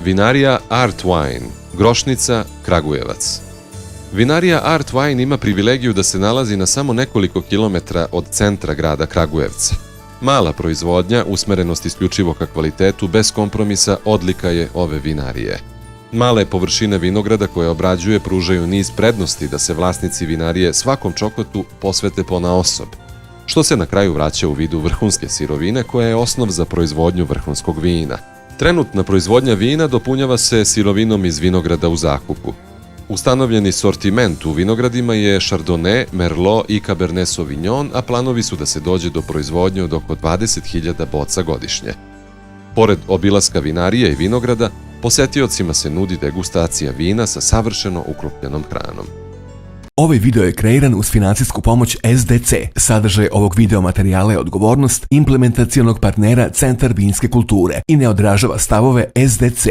Vinarija Art Wine, Grošnica, Kragujevac. Vinarija Art Wine ima privilegiju da se nalazi na samo nekoliko kilometara od centra grada Kragujevca. Mala proizvodnja, usmerenost isključivo ka kvalitetu, bez kompromisa, odlika je ove vinarije. Male površine vinograda koje obrađuje pružaju niz prednosti da se vlasnici vinarije svakom čokotu posvete ponaosob, što se na kraju vraća u vidu vrhunske sirovine koja je osnov za proizvodnju vrhunskog vina. Trenutna proizvodnja vina dopunjava se sirovinom iz vinograda u zakupu. Ustanovljeni sortiment u vinogradima je Chardonnay, Merlot i Cabernet Sauvignon, a planovi su da se dođe do proizvodnje od oko 20.000 boca godišnje. Pored obilaska vinarije i vinograda, posetiocima se nudi degustacija vina sa savršeno ukrupljenom hranom. Ovaj video je kreiran uz financijsku pomoć SDC. Sadržaj ovog video materijala je odgovornost implementacionog partnera Centar vinske kulture i ne odražava stavove SDC.